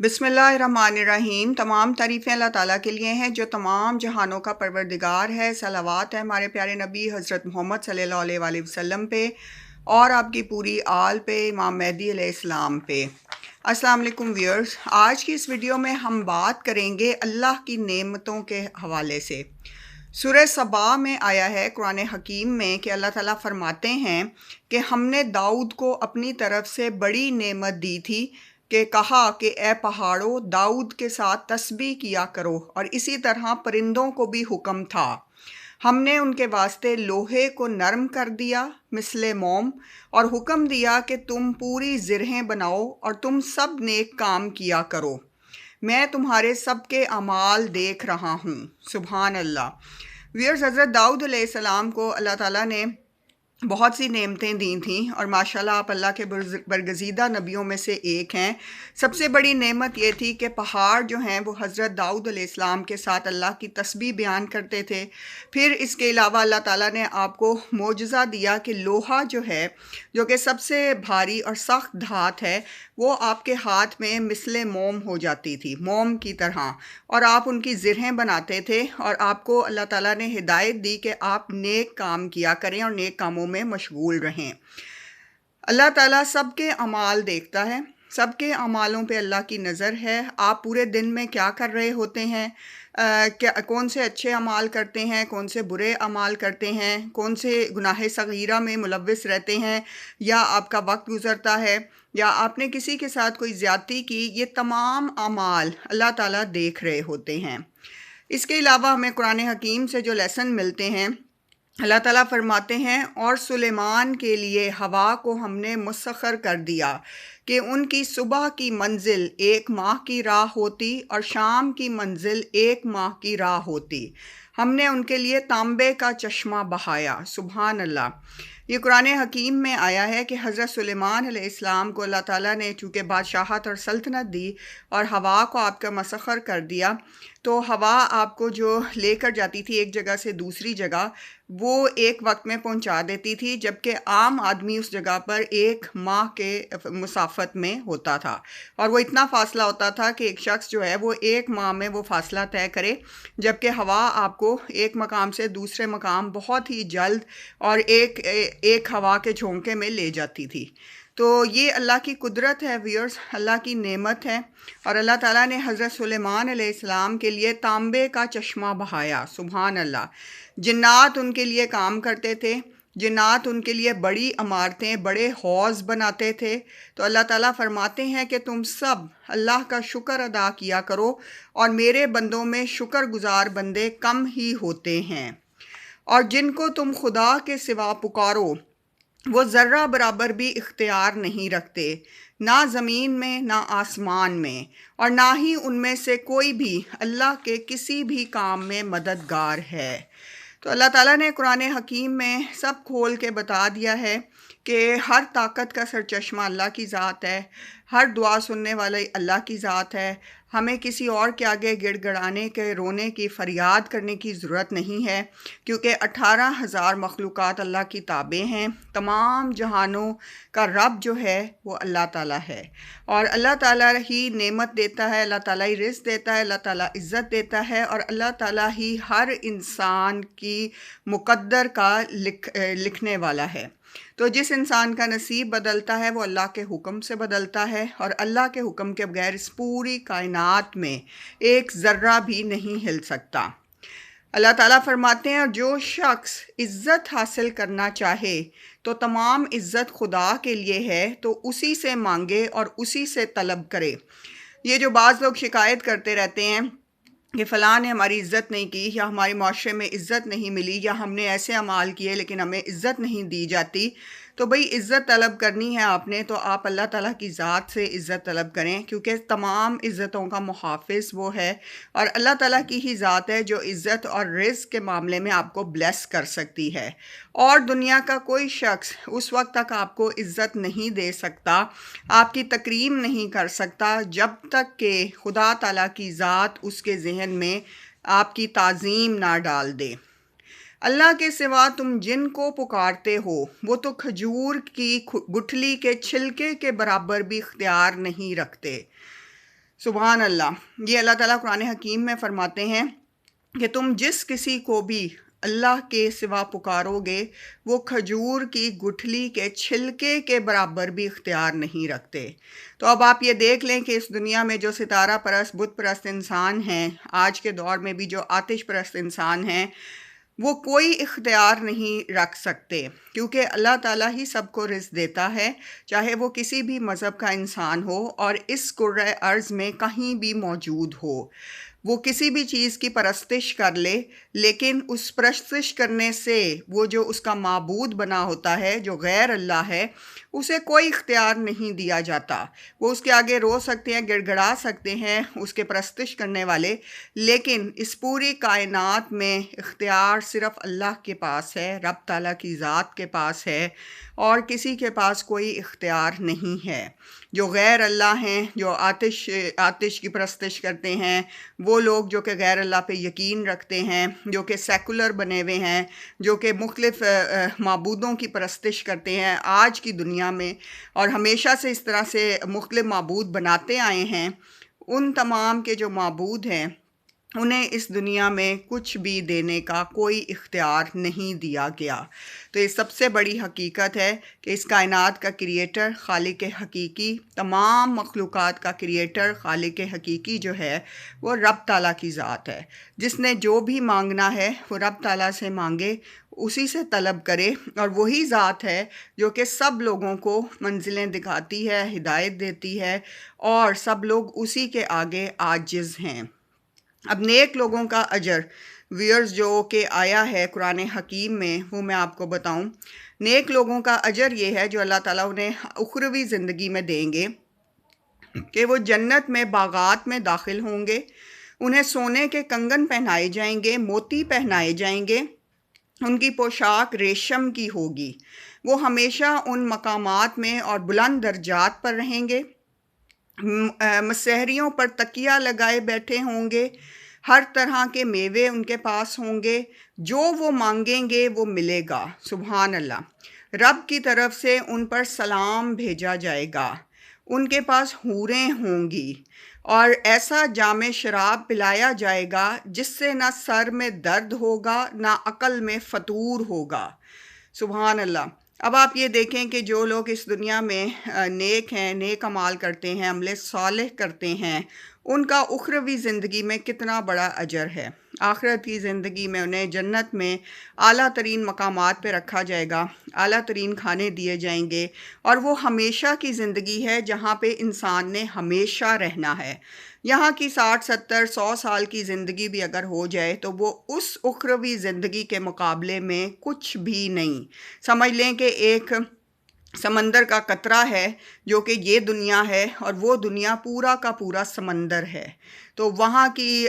बिस्मिल्लाहिर्रहमानिर्रहीम। तमाम तारीफ़ें अल्लाह ताला के लिए हैं जो तमाम जहानों का परवरदिगार है। सलावत है हमारे प्यारे नबी हज़रत मोहम्मद सल्लल्लाहु अलैहि वसल्लम पे और आपकी पूरी आल पे, इमाम मेहदी अलैहिस्सलाम पे। अस्सलाम वालेकुम व्यूअर्स, आज की इस वीडियो में हम बात करेंगे अल्लाह की नेमतों के हवाले से। सूरह सबा में आया है कुरान हकीम में कि अल्लाह ताला फरमाते हैं कि हमने दाऊद को अपनी तरफ से बड़ी नेमत दी थी कि कहा कि ए पहाड़ों, दाऊद के साथ तस्बीह किया करो, और इसी तरह परिंदों को भी हुक्म था। हमने उनके वास्ते लोहे को नरम कर दिया मिसले मोम, और हुक्म दिया कि तुम पूरी ज़िरहें बनाओ और तुम सब नेक काम किया करो। मैं तुम्हारे सब के अमाल देख रहा हूँ। सुभान अल्लाह। व्यूअर्स, हज़रत दाऊद अलैहिस्सलाम को अल्लाह ताला ने बहुत सी नेमतें दी थीं और माशाल्लाह आप अल्लाह के बरगज़ीदा नबियों में से एक हैं। सबसे बड़ी नेमत ये थी कि पहाड़ जो हैं वो हज़रत दाऊद अलैहिस्सलाम के साथ अल्लाह की तस्बीह बयान करते थे। फिर इसके अलावा अल्लाह ताला ने आपको मोजज़ा दिया कि लोहा जो है, जो कि सबसे भारी और सख्त धात है, वो आपके हाथ में मिसले मोम हो जाती थी, मोम की तरह, और आप उनकी ज़िरहें बनाते थे। और आपको अल्लाह ताला ने हिदायत दी कि आप नेक काम किया करें और नेक कामों में मशगूल रहें। अल्लाह ताला सबके अमाल देखता है, सबके अमालों पे अल्लाह की नज़र है। आप पूरे दिन में क्या कर रहे होते हैं, क्या कौन से अच्छे अमाल करते हैं, कौन से बुरे अमाल करते हैं, कौन से गुनाह सगीरा में मुलव्विस रहते हैं, या आपका वक्त गुज़रता है, या आपने किसी के साथ कोई ज़्यादती की, ये तमाम अमाल अल्लाह ताला देख रहे होते हैं। इसके अलावा हमें कुरान हकीम से जो लेसन मिलते हैं, अल्लाह ताला फरमाते हैं, और सुलेमान के लिए हवा को हमने मुसख्खर कर दिया कि उनकी सुबह की मंजिल 1 माह की राह होती और शाम की मंजिल 1 माह की राह होती। हमने उनके लिए तांबे का चश्मा बहाया। सुभान अल्लाह। ये कुरान हकीम में आया है कि हज़रत सुलेमान अलैहिस्सलाम को अल्लाह ताला ने चूँकि बादशाहत और सल्तनत दी और हवा को आपका मसख्खर कर दिया, तो हवा आपको जो लेकर जाती थी एक जगह से दूसरी जगह, वो एक वक्त में पहुंचा देती थी, जबकि आम आदमी उस जगह पर 1 माह के मुसाफत में होता था। और वो इतना फ़ासला होता था कि एक शख्स जो है वो 1 माह में वो फ़ासला तय करे, जबकि हवा आपको एक मकाम से दूसरे मकाम बहुत ही जल्द और एक हवा के झोंके में ले जाती थी। तो ये अल्लाह की कुदरत है व्यूअर्स, अल्लाह की नेमत है। और अल्लाह ताला ने हज़रत सुलेमान अलैहिस्सलाम के लिए तांबे का चश्मा बहाया। सुभान अल्लाह। जिन्नात उनके लिए काम करते थे, जिन्नात उनके लिए बड़ी इमारतें, बड़े हौज़ बनाते थे। तो अल्लाह ताला फरमाते हैं कि तुम सब अल्लाह का शुक्र अदा किया करो, और मेरे बंदों में शुक्रगुजार बंदे कम ही होते हैं। और जिनको तुम खुदा के सिवा पुकारो, वो ज़र्रा बराबर भी इख्तियार नहीं रखते, ना ज़मीन में ना आसमान में, और ना ही उनमें से कोई भी अल्लाह के किसी भी काम में मददगार है। तो अल्लाह ताला ने कुरान हकीम में सब खोल के बता दिया है कि हर ताकत का सरचश्मा अल्लाह की ज़ात है, हर दुआ सुनने वाले अल्लाह की ज़ात है। हमें किसी और के आगे गिड़गिड़ाने के, रोने की, फरियाद करने की ज़रूरत नहीं है, क्योंकि 18,000 मखलूक़ात अल्लाह की ताबे हैं। तमाम जहानों का रब जो है वो अल्लाह ताला है, और अल्लाह ताला ही नेमत देता है, अल्लाह ताला ही रिज़्क़ देता है, अल्लाह ताला इज़्ज़त देता है, और अल्लाह ताला ही हर इंसान की मुक़द्दर का लिखने वाला है। तो जिस इंसान का नसीब बदलता है वो अल्लाह के हुक्म से बदलता है, और अल्लाह के हुक्म के बगैर इस पूरी कायनात में एक ज़र्रा भी नहीं हिल सकता। अल्लाह ताला फरमाते हैं, और जो शख्स इज़्ज़त हासिल करना चाहे तो तमाम इज़्ज़त खुदा के लिए है, तो उसी से मांगे और उसी से तलब करे। ये जो बाज़ लोग शिकायत करते रहते हैं कि फ़लाँ ने हमारी इज़्ज़त नहीं की, या हमारे माशरे में इज़्ज़त नहीं मिली, या हमने ऐसे अमाल किए लेकिन हमें इज़्ज़त नहीं दी जाती, तो भाई इज़्ज़त तलब करनी है आपने तो आप अल्लाह ताला की ज़ात से इज़्ज़त तलब करें, क्योंकि तमाम इज़्ज़तों का मुहाफ़िज़ वो है, और अल्लाह ताला की ही ज़ात है जो इज़्ज़त और रिज़्क़ के मामले में आपको ब्लेस कर सकती है। और दुनिया का कोई शख्स उस वक्त तक आपको इज़्ज़त नहीं दे सकता, आपकी तकरीम नहीं कर सकता, जब तक कि खुदा ताला की ज़ात उसके ज़हन में आपकी ताज़ीम ना डाल दे। अल्लाह के सिवा तुम जिनको पुकारते हो वो तो खजूर की गुठली के छिलके के बराबर भी इख्तियार नहीं रखते। सुभान अल्लाह। ये अल्लाह ताला कुरान हकीम में फरमाते हैं कि तुम जिस किसी को भी अल्लाह के सिवा पुकारोगे वो खजूर की गुठली के छिलके के बराबर भी इख्तियार नहीं रखते। तो अब आप ये देख लें कि इस दुनिया में जो सितारा परस्त बुत परस्त इंसान हैं, आज के दौर में भी जो आतिश परस्त इंसान हैं, वो कोई इख्तियार नहीं रख सकते, क्योंकि अल्लाह ताला ही सबको रिज़्क़ देता है, चाहे वो किसी भी मज़हब का इंसान हो और इस कुर्रे अर्ज़ में कहीं भी मौजूद हो। वो किसी भी चीज़ की परस्तिश कर ले, लेकिन उस परस्तिश करने से वो जो उसका माबूद बना होता है, जो गैर अल्लाह है, उसे कोई इख्तियार नहीं दिया जाता। वो उसके आगे रो सकते हैं, गिड़गिड़ा सकते हैं उसके परस्तिश करने वाले, लेकिन इस पूरी कायनात में इख्तियार सिर्फ़ अल्लाह के पास है, रब ताला की ज़ात के पास है, और किसी के पास कोई इख्तियार नहीं है। जो गैर अल्लाह हैं, जो आतिश की परस्तिश करते हैं, वो लोग जो कि गैर अल्लाह पे यकीन रखते हैं, जो कि सेकुलर बने हुए हैं, जो कि मुख्तलिफ़ माबूदों की परस्तिश करते हैं आज की दुनिया में, और हमेशा से इस तरह से मुख्तलिफ़ माबूद बनाते आए हैं, उन तमाम के जो माबूद हैं उन्हें इस दुनिया में कुछ भी देने का कोई इख्तियार नहीं दिया गया। तो ये सबसे बड़ी हकीकत है कि इस कायनात का क्रिएटर खालिक हकीकी, तमाम मखलूक़ात का क्रिएटर खालिक हकीकी जो है वो रब ताला की ज़ात है। जिसने जो भी मांगना है वो रब ताला से मांगे, उसी से तलब करे, और वही ज़ात है जो कि सब लोगों को मंजिलें दिखाती है, हिदायत देती है, और सब लोग उसी के आगे आजिज़ हैं। अब नेक लोगों का अजर व्यूअर्स जो कि आया है कुरान हकीम में, वो मैं आपको बताऊं। नेक लोगों का अजर ये है जो अल्लाह ताला उन्हें उखरवी ज़िंदगी में देंगे कि वो जन्नत में बागात में दाखिल होंगे, उन्हें सोने के कंगन पहनाए जाएंगे, मोती पहनाए जाएंगे, उनकी पोशाक रेशम की होगी, वो हमेशा उन मकामात में और बुलंद दर्जात पर रहेंगे, मसहरियों पर तकिया लगाए बैठे होंगे, हर तरह के मेवे उनके पास होंगे, जो वो मांगेंगे वो मिलेगा। सुभान अल्लाह। रब की तरफ से उन पर सलाम भेजा जाएगा, उनके पास हूरें होंगी, और ऐसा जामे शराब पिलाया जाएगा जिससे ना सर में दर्द होगा ना अकल में फतूर होगा। सुभान अल्लाह। अब आप ये देखें कि जो लोग इस दुनिया में नेक हैं, नेक अमाल करते हैं, अमले सालेह करते हैं, उनका उखरवी ज़िंदगी में कितना बड़ा अजर है। आखिरत की ज़िंदगी में उन्हें जन्नत में आला तरीन मकामात पे रखा जाएगा, आला तरीन खाने दिए जाएंगे, और वो हमेशा की ज़िंदगी है जहाँ पे इंसान ने हमेशा रहना है। यहाँ की 60, 70, 100 साल की ज़िंदगी भी अगर हो जाए तो वो उस उखरवी ज़िंदगी के मुकाबले में कुछ भी नहीं। समझ लें कि एक समंदर का कतरा है जो कि ये दुनिया है, और वो दुनिया पूरा का पूरा समंदर है। तो वहाँ की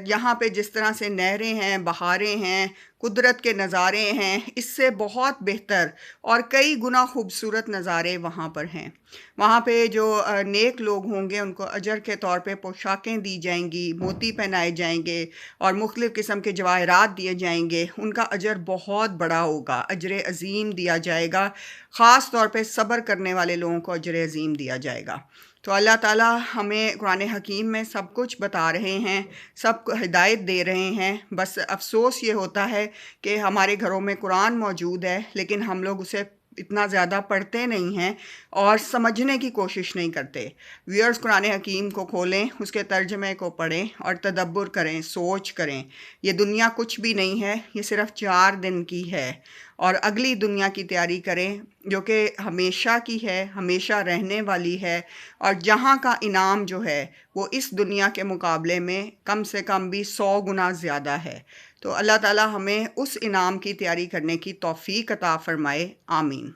यहाँ पे जिस तरह से नहरें हैं, बहारें हैं, कुदरत के नज़ारे हैं, इससे बहुत बेहतर और कई गुना खूबसूरत नज़ारे वहाँ पर हैं। वहाँ पे जो नेक लोग होंगे उनको अजर के तौर पे पोशाकें दी जाएंगी, मोती पहनाए जाएंगे, और मुख्तलिफ़ किस्म के जवाहरात दिए जाएंगे। उनका अजर बहुत बड़ा होगा, अजर अज़ीम दिया जाएगा। ख़ास तौर पे सब्र करने वाले लोगों को अजर अज़ीम दिया जाएगा। तो अल्लाह ताला हमें कुरान हकीम में सब कुछ बता रहे हैं, सब हिदायत दे रहे हैं। बस अफसोस ये होता है कि हमारे घरों में कुरान मौजूद है, लेकिन हम लोग उसे इतना ज़्यादा पढ़ते नहीं हैं और समझने की कोशिश नहीं करते। व्यूअर्स, कुरान हकीम को खोलें, उसके तर्जमे को पढ़ें और तदब्बुर करें, सोच करें। ये दुनिया कुछ भी नहीं है, ये सिर्फ़ 4 दिन की है, और अगली दुनिया की तैयारी करें जो कि हमेशा की है, हमेशा रहने वाली है, और जहाँ का इनाम जो है वो इस दुनिया के मुकाबले में कम से कम भी 100 गुना ज़्यादा है। तो अल्लाह ताला हमें उस इनाम की तैयारी करने की तौफ़ीक अता फ़रमाए। आमीन।